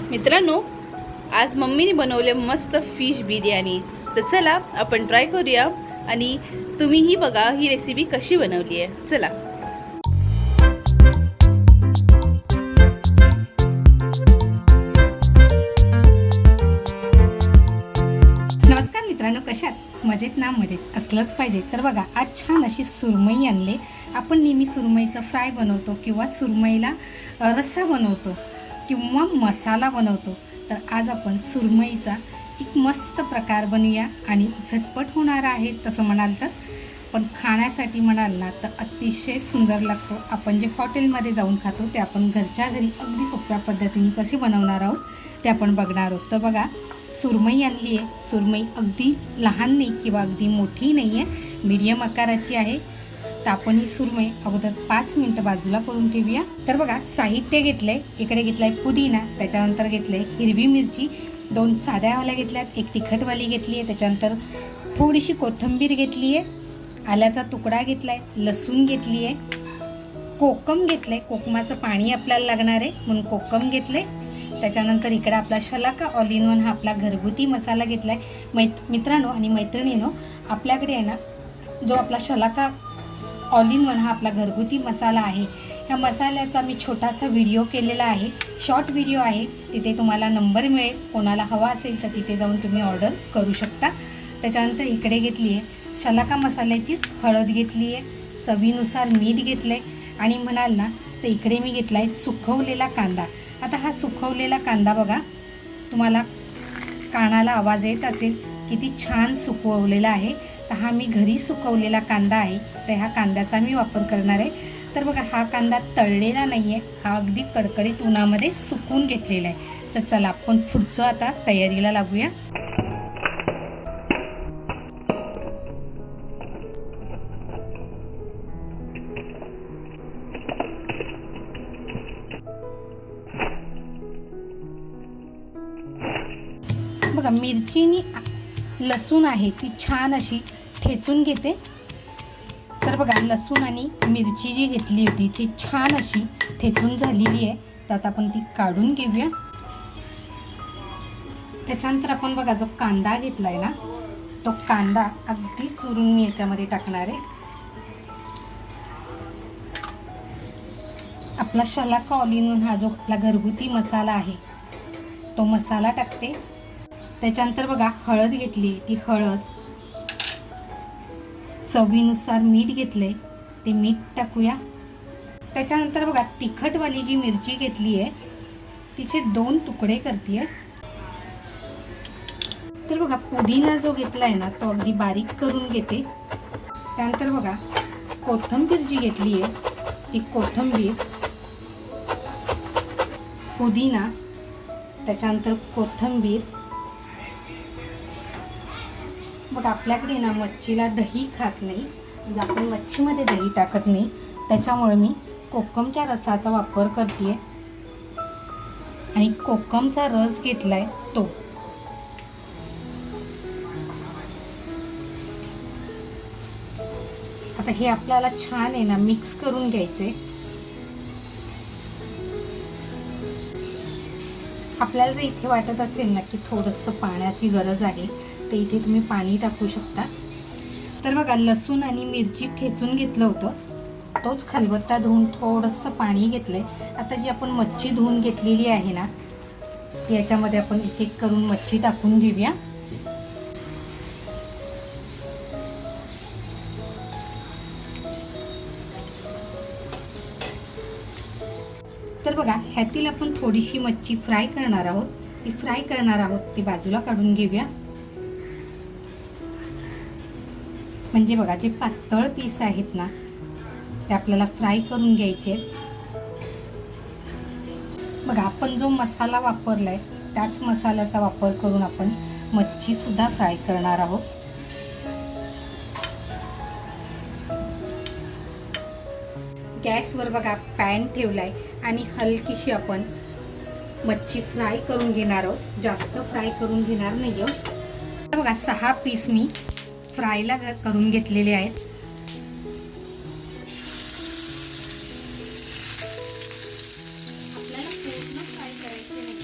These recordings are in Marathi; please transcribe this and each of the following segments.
मित्रांनो, आज मम्मीने बनवले मस्त फिश बिर्याणी. तर चला आपण ट्राय करूया आणि तुम्हीही बघा ही रेसिपी कशी बनवली आहे. चला. नमस्कार मित्रांनो, कशात मजेत ना? मजेत असलंच पाहिजे. तर बघा, आज छान अशी सुरमई आणले. आपण नेहमी सुरमईचा फ्राय बनवतो किंवा सुरमईला रस्सा बनवतो किंवा मसाला बनवतो. तर आज आपण सुरमईचा एक मस्त प्रकार बनवूया आणि झटपट होणार आहे तसं म्हणाल तर. पण खाण्यासाठी म्हणाल ना तर अतिशय सुंदर लागतो. आपण जे हॉटेलमध्ये जाऊन खातो ते आपण घरच्या घरी अगदी सोप्या पद्धतीने कशी बनवणार आहोत ते आपण बघणार आहोत. तर बघा, सुरमई आणली आहे. सुरमई अगदी लहान नाही किंवा अगदी मोठी नाही आहे, मीडियम आकाराची आहे. तर आपण ही सुरमई अगोदर 5 मिनटं बाजूला करून ठेवूया. तर बघा, साहित्य घेतलं आहे. इकडे घेतला आहे पुदिना, त्याच्यानंतर घेतलं आहे हिरवी मिरची, 2 साध्यावाल्या घेतल्यात, 1 तिखटवाली घेतली आहे. त्याच्यानंतर थोडीशी कोथिंबीर घेतली आहे, आल्याचा तुकडा घेतला आहे, लसूण घेतली आहे, कोकम घेतलं आहे. कोकमाचं पाणी आपल्याला लागणार आहे म्हणून कोकम घेतलं आहे. त्याच्यानंतर इकडे आपला शलाका ऑल इन वन हा आपला घरगुती मसाला घेतला आहे. मित्रांनो आणि मैत्रिणींनो, आपल्याकडे आहे ना जो आपला शलाका ऑल इन वन हा आपला घरगुती मसाला आहे, ह्या मसाल्याचा मी छोटासा व्हिडिओ केलेला आहे, शॉर्ट व्हिडिओ आहे. तिथे तुम्हाला नंबर मिळेल, कोणाला हवा असेल तर तिथे जाऊन तुम्ही ऑर्डर करू शकता. त्याच्यानंतर इकडे घेतली आहे शलाका मसाल्याचीच हळद घेतली आहे, चवीनुसार मीठ घेतलं आहे आणि म्हणाल ना तर इकडे मी घेतला आहे सुकवलेला कांदा. आता हा सुकवलेला कांदा बघा, तुम्हाला कानाला आवाज येत असेल किती छान सुकवलेला आहे. तर हा मी घरी सुकवलेला कांदा आहे, तर ह्या कांद्याचा मी वापर करणार आहे. तर बघा, हा कांदा तळलेला नाही आहे, हा अगदी कडकडीत उन्हामध्ये सुकवून घेतलेला आहे. तर चला आपण पुढचं आता तयारीला लागूया. बघा, मिरचीनी लसूण आहे ती छान अशी ठेचून घेते. तर बघा, लसूण आणि मिरची जी घेतली होती ती छान अशी ठेचून झालेली आहे. तर आता आपण ती काढून घेऊया. त्याच्यानंतर आपण बघा जो कांदा घेतला आहे ना तो कांदा अगदी चुरून मी याच्यामध्ये टाकणार आहे. आपला शलाका ऑल इन वन हा जो आपला घरगुती मसाला आहे तो मसाला टाकते. त्याच्यानंतर बघा, हळद घेतली, ती हळद, चवीनुसार मीठ घेतले, ते मीठ टाकूया. त्याच्यानंतर बघा, तिखटवाली जी मिरची घेतली आहे तिचे 2 तुकडे करते. तर बघा, पुदिना जो घेतला आहे ना तो अगदी बारीक करून घेते. त्यानंतर बघा, कोथिंबीर जी घेतली आहे ती कोथिंबीर, पुदिना, त्याच्यानंतर कोथिंबीर. मग आपल्याकडे ना मच्छीला दही खात नाही, म्हणजे आपण मच्छीमध्ये दही टाकत नाही, त्याच्यामुळे मी कोकमच्या रसाचा वापर करते आणि कोकमचा रस घेतलाय तो. आता हे आपल्याला छान आहे ना मिक्स करून घ्यायचे. आपल्याला जर इथे वाटत असेल ना की थोडंसं पाण्याची गरज आहे तर इथे तुम्ही पाणी टाकू शकता. तर बघा, लसूण आणि मिरची ठेचून घेतलं होतं, तोच खलबत्ता धुवून थोडंसं पाणी घेतलंय. आता जी आपण मच्छी धुवून घेतलेली आहे ना याच्यामध्ये आपण एक एक करून मच्छी टाकून घेऊया. तर बघा, ह्यातील आपण थोडीशी मच्छी फ्राय करणार आहोत. ती बाजूला काढून घेऊया. म्हणजे बघा, जे पातळ पीस आहेत ना ते आपल्याला फ्राय करून घ्यायचे आहेत. बघा, आपण जो मसाला वापरलाय त्याच मसाल्याचा वापर करून आपण मच्छी सुद्धा फ्राय करणार आहोत. गॅसवर बघा पॅन ठेवलाय आणि हलकीशी आपण मच्छी फ्राय करून घेणार आहोत, जास्त फ्राय करून घेणार नाही आहोत. बघा, 6 पीस मी फ्रायला करून घेतलेले आहेत. आपल्याला पूर्ण फ्राय करायचे नाही,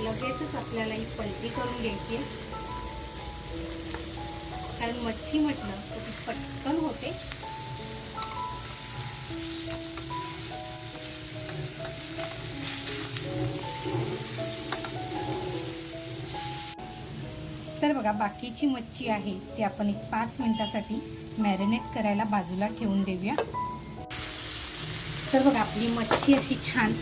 लगेचच आपल्याला ही पलटी करून घ्यायची आहे, कारण मच्छी म्हटलं तर ती पटकन होते. तर बघा बाकीची मच्छी आहे ती आपण एक 5 मिनिटासाठी मॅरिनेट करायला बाजूला ठेवून देऊया. तर बघा आपली मच्छी अशी छान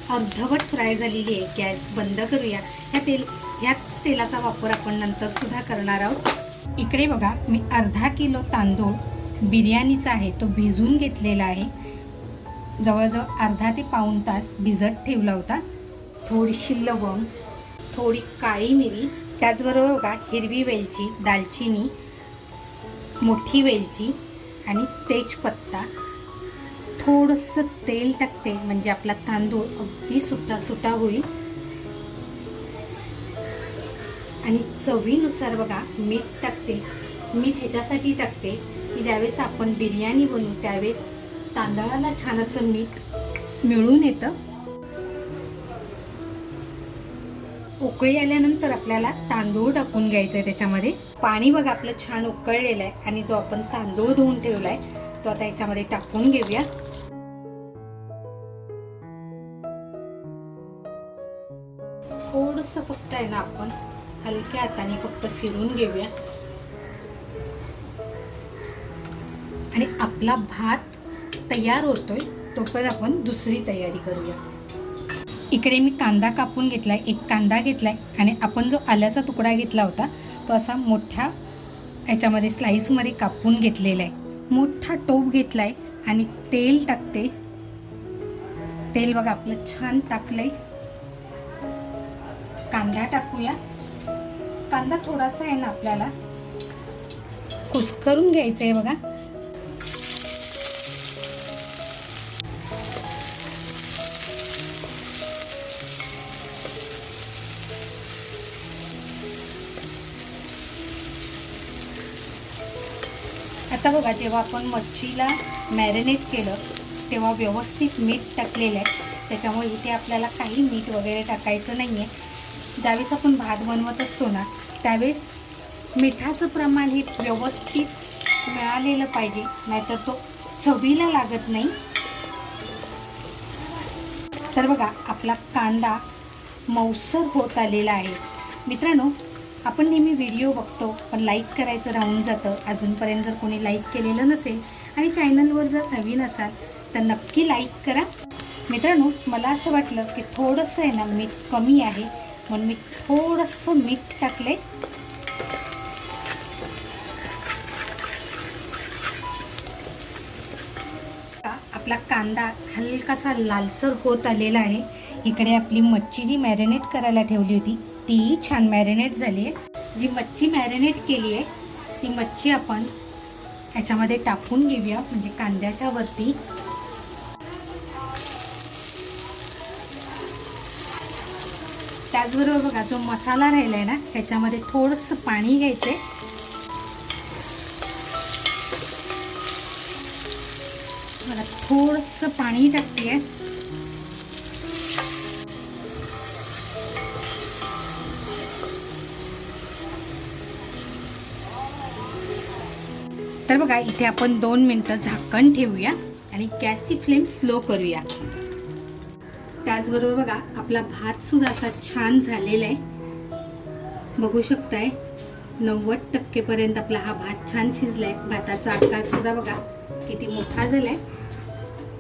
अर्धवट फ्राय झालेली आहे. गॅस बंद करूया. ह्याच तेलाचा वापर आपण नंतर सुद्धा करणार आहोत. इकडे बघा मी अर्धा किलो तांदूळ बिर्याणीचा आहे तो भिजवून घेतलेला आहे. जवळजवळ अर्धा ते पाऊण तास भिजत ठेवला होता. थोडीशी लवंग, थोडी काळी मिरी, त्याचबरोबर बघा हिरवी वेलची, दालचिनी, मोठी वेलची आणि तेजपत्ता. थोडंसं तेल टाकते म्हणजे आपला तांदूळ अगदी सुटा सुटा होईल. आणि चवीनुसार बघा मीठ टाकते. मीठ ह्याच्यासाठी टाकते की ज्यावेळेस आपण बिर्याणी बनवू त्यावेळेस तांदळाला छान असं मीठ मिळून येतं. उकळी आल्यानंतर आपल्याला तांदूळ टाकून घ्यायचं आहे. त्याच्यामध्ये पाणी बघा आपलं छान उकळलेलं आहे आणि जो आपण तांदूळ धुवून ठेवला आहे तो आता याच्यामध्ये टाकून घेऊया. थोडंसं फक्त आहे ना आपण हलक्या हाताने फक्त फिरून घेऊया आणि आपला भात तयार होतोय तोपर्यंत आपण दुसरी तयारी करूया. इकडे मी कांदा कापून घेतलाय, एक कांदा घेतलाय आणि आपण जो आल्याचा तुकडा घेतला होता तो असा मोठ्या ह्याच्यामध्ये स्लाइसमध्ये कापून घेतलेला आहे. मोठा टोप घेतलाय आणि तेल टाकते. तेल बघा आपलं छान टाकलंय. कांदा टाकूया. कांदा थोडासा आहे ना आपल्याला कुस्करून घ्यायचं आहे बघा. आता बघा जेव्हा आपण मच्छीला मॅरिनेट केलं तेव्हा व्यवस्थित मीठ टाकलेलं आहे, त्याच्यामुळे इथे आपल्याला काही मीठ वगैरे टाकायचं नाही आहे. ज्यावेळेस आपण भात बनवत असतो ना त्यावेळेस मिठाचं प्रमाण हे व्यवस्थित मिळालेलं पाहिजे, नाहीतर तो चवीला लागत नाही. तर बघा आपला कांदा मऊसर होत आलेला आहे. मित्रांनो, आपण नेहमी व्हिडिओ बघतो पण लाईक करायचं राहून जातं. अजूनपर्यंत जर कोणी लाईक केलेलं नसेल आणि चॅनलवर जर नवीन असाल तर नक्की लाईक करा. मित्रांनो, मला असं वाटलं की थोडंसं आहे ना मीठ कमी आहे म्हणून मी थोडंसं मीठ टाकले. आपला कांदा हलकासा लालसर होत आलेला आहे. इकडे आपली मच्छी जी मॅरिनेट करायला ठेवली होती ती छान मॅरिनेट झाली आहे. जी मच्छी मॅरिनेट केली आहे ती मच्छी आपण याच्यामध्ये टाकून घेऊया म्हणजे कांद्याच्या वरती. त्याचबरोबर बघा जो मसाला राहिला आहे ना त्याच्यामध्ये थोडंसं पाणी घ्यायचं आहे. मला थोडंसं पाणी टाकते. तर बघा इथे आपण 2 मिनिटं झाकण ठेवूया आणि गॅसची फ्लेम स्लो करूया. त्याचबरोबर बघा आपला भात सुद्धा असा छान झालेला आहे. बघू शकताय 90% पर्यंत आपला हा भात छान शिजलाय. भाताचा आकार सुद्धा बघा किती मोठा झालाय.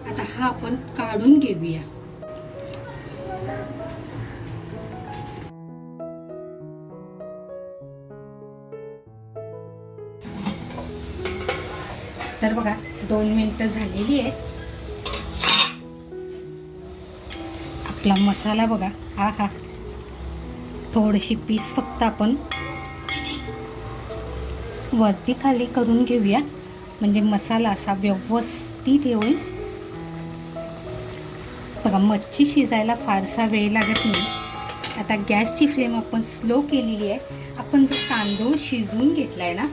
आता हा आपण काढून घेऊया. तर बघा 2 मिनिटं झालेली आहेत. आपला मसाला बघा, हा थोडीशी पीस फक्त आपण वरती खाली करून घेऊया म्हणजे मसाला असा व्यवस्थित येईल. बघा मच्छी शिजायला फारसा वेळ लागत नाही. आता गॅसची फ्लेम आपण स्लो केलेली आहे. आपण जो तांदूळ शिजवून घेतलाय ना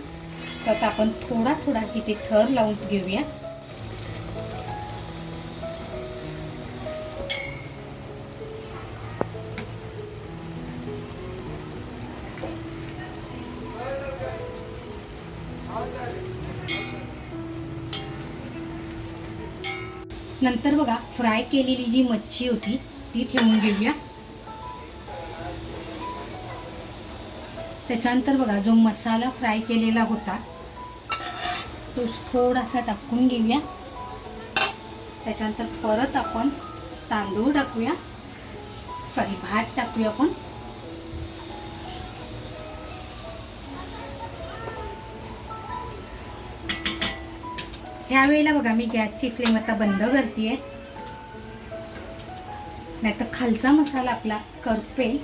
तर आता आपण थोडा थोडा इथे थर लावून घेऊया. नंतर बघा फ्राय केलेली जी मच्छी होती ती ठेवून घेऊया. त्याच्यानंतर बघा जो मसाला फ्राय केलेला होता तो थोडासा टाकून घेऊया. त्याच्यानंतर परत आपण तांदूळ टाकूया, भात टाकूया आपण. ह्या वेळेला बघा मी गॅसची फ्लेम आता बंद करतेय, नाहीतर खालचा मसाला आपला करपेल.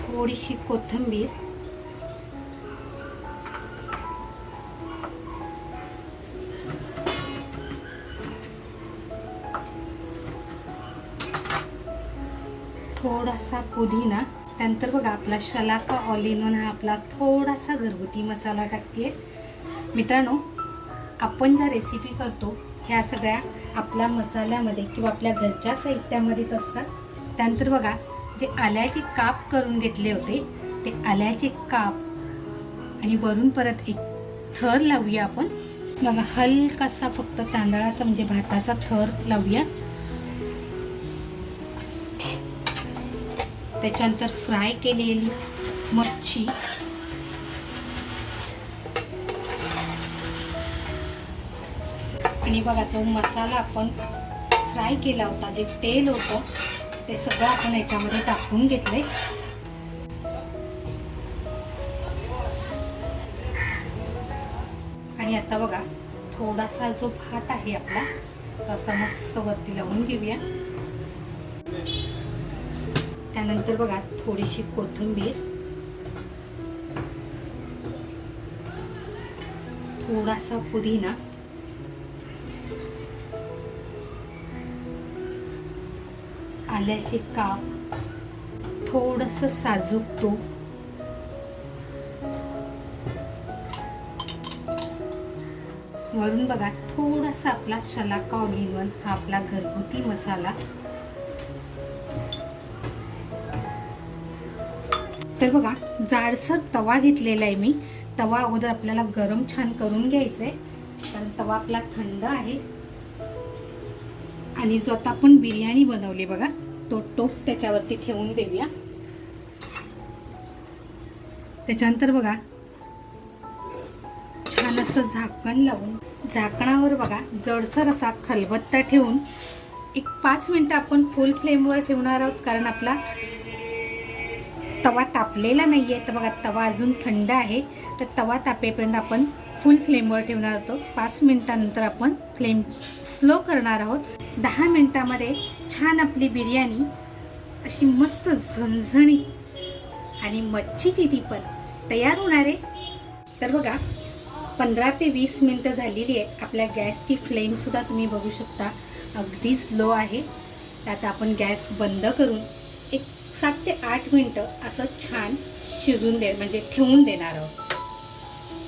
थोडीशी कोथिंबीर, थोडासा पुदिना. त्यानंतर बघा आपला शलाका ऑल इन वन हा आपला थोडासा घरगुती मसाला टाकते. मित्रांनो, आपण ज्या रेसिपी करतो ह्या सगळ्या आपल्या मसाल्यामध्ये किंवा आपल्या घरच्या साहित्यामध्येच असतात. त्यानंतर बघा जे आल्याचे काप करून घेतले होते ते आल्याचे काप आणि वरून परत एक थर लावूया आपण. बघा हलकासा फक्त तांदळाचा म्हणजे भाताचा थर लावूया. त्याच्यानंतर फ्राय केलेली मच्छी, आणि बघा जो मसाला आपण फ्राय केला होता, जे तेल होतं ते सगळं आपण याच्यामध्ये टाकून घेतले. आणि आता बघा थोडासा जो भात आहे आपला तसा मस्त वरती लावून घेऊया. त्यानंतर बघा थोडीशी कोथिंबीर, थोडासा पुदिना, आल्याचे काप, थोडंसं साजूक तूप, वरून बघा थोडासा आपला शलाका ऑल इन वन हा आपला घरगुती मसाला. तर बघा जाडसर तवा घेतलेला आहे मी. तवा अगोदर आपल्याला गरम छान करून घ्यायचा आहे, कारण तवा आपला थंड आहे. आणि जो आता आपण बिर्याणी बनवली बघा तो टोप त्याच्यावरती ठेवून देऊया. त्याच्यानंतर बघा छान असं झाकण लावून झाकणावर बघा जडसर असा खलबत्ता ठेवून एक 5 मिनिटं आपण फुल फ्लेमवर ठेवणार आहोत, कारण आपला तवा तापलेला नाही आहे. तर बघा तवा अजून थंड आहे, तर तवा तापेपर्यंत आपण फुल फ्लेमवर ठेवणार आहोत. 5 मिनिटानंतर आपण फ्लेम स्लो करणार आहोत. 10 मिनिटामध्ये छान आपली बिर्याणी अशी मस्त झणझणीत आणि मच्छीची ती पण तयार होणार आहे. तर बघा 15 ते 20 मिनिटं झालेली आहेत. आपल्या गॅसची फ्लेमसुद्धा तुम्ही बघू शकता अगदी स्लो आहे. त्यात आपण गॅस बंद करून एक 7 ते 8 मिनिटं असं छान शिजून म्हणजे ठेवून देणार आहोत.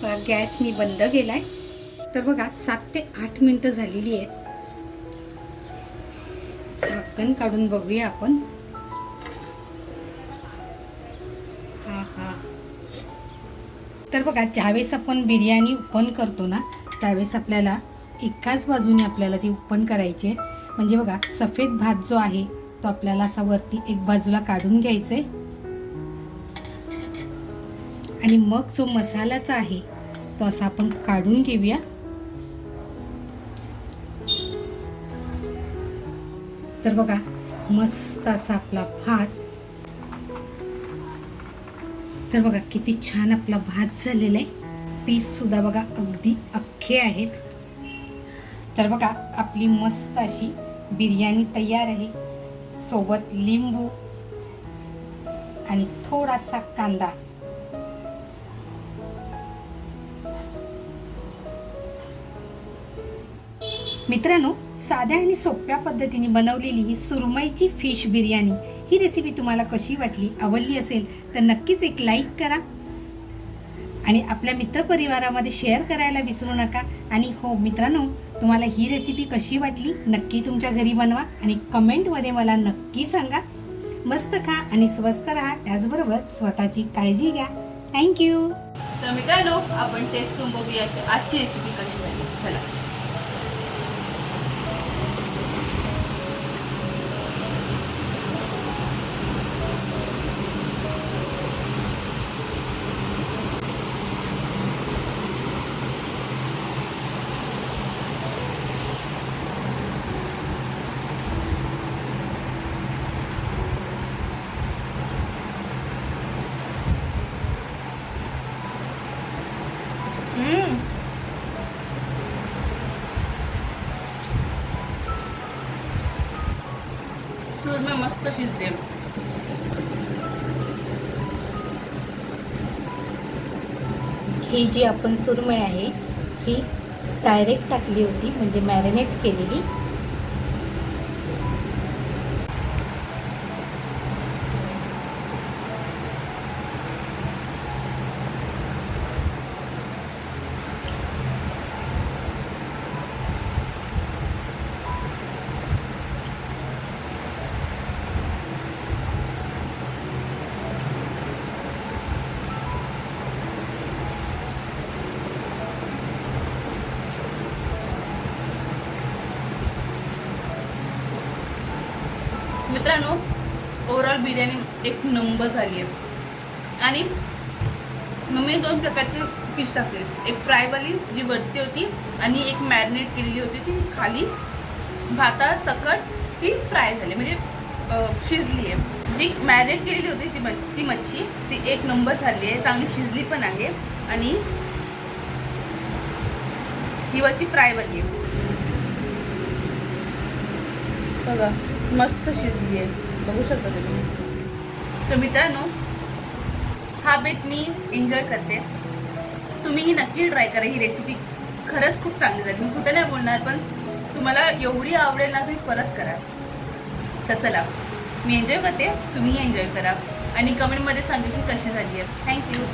बघा गॅस मी बंद केलाय. तर बघा 7 ते 8 मिनिटं झालेली आहेत. झाकण काढून बघूया आपण. हा तर बघा ज्यावेळेस आपण बिर्याणी ओपन करतो ना त्यावेळेस आपल्याला एकाच बाजूने आपल्याला ती ओपन करायची आहे. म्हणजे बघा सफेद भात जो आहे तो आपल्याला असा वरती एक बाजूला काढून घ्यायचा आहे, आणि मग जो मसाल्याचा आहे तो असा आपण काढून घेऊया. तर बघा मस्त असा आपला भात. तर बघा किती छान आपला भात झालेला आहे. पीस सुद्धा बघा अगदी अख्खे आहेत. तर बघा आपली मस्त अशी बिर्याणी तयार आहे. सोबत लिंबू आणि थोडासा कांदा. मित्रांनो, साध्या आणि सोप्या पद्धतीने बनवलेली ही सुरमईची फिश बिर्याणी ही रेसिपी तुम्हाला कशी वाटली, आवडली असेल तर नक्कीच एक लाईक करा आणि आपल्या मित्रपरिवारामध्ये शेअर करायला विसरू नका. आणि हो मित्रांनो, तुम्हाला ही रेसिपी कशी वाटली नक्की तुमच्या घरी बनवा आणि कमेंटमध्ये मला नक्की सांगा. मस्त खा आणि स्वस्त राहा, त्याचबरोबर स्वतःची काळजी घ्या. थँक्यू. तर मित्रांनो, आपण टेस्ट करून बघूया की आजची रेसिपी कशी झाली. चला. सुरमई मस्त शिजते. ही जी आपण सुरमई आहे ही डायरेक्ट टाकली होती, म्हणजे मॅरिनेट केलेली. मित्रांनो, ओव्हरऑल बिर्याणी एक नंबर झाली आहे. आणि मम्मीने 2 प्रकारचे फिश टाकले. एक फ्रायवाली जी वरती होती आणि एक मॅरिनेट केलेली होती ती खाली भाता सकट ती फ्राय झाली, म्हणजे शिजली आहे. जी मॅरिनेट केलेली होती ती मच्छी ती एक नंबर झाली आहे, चांगली शिजली पण आहे. आणि ही वरची फ्रायवाली आहे बघा, मस्त शिजली आहे, बघू शकता तुम्ही. तर मित्रांनो, हा बेत मी एन्जॉय करते. तुम्हीही नक्की ट्राय करा. ही रेसिपी खरंच खूप चांगली झाली. मी कुठं नाही बोलणार, पण तुम्हाला एवढी आवडेल ना, तुम्ही परत करा. तर चला, मी एन्जॉय करते, तुम्हीही एन्जॉय करा आणि कमेंटमध्ये सांगा की कशी झाली आहे. थँक्यू.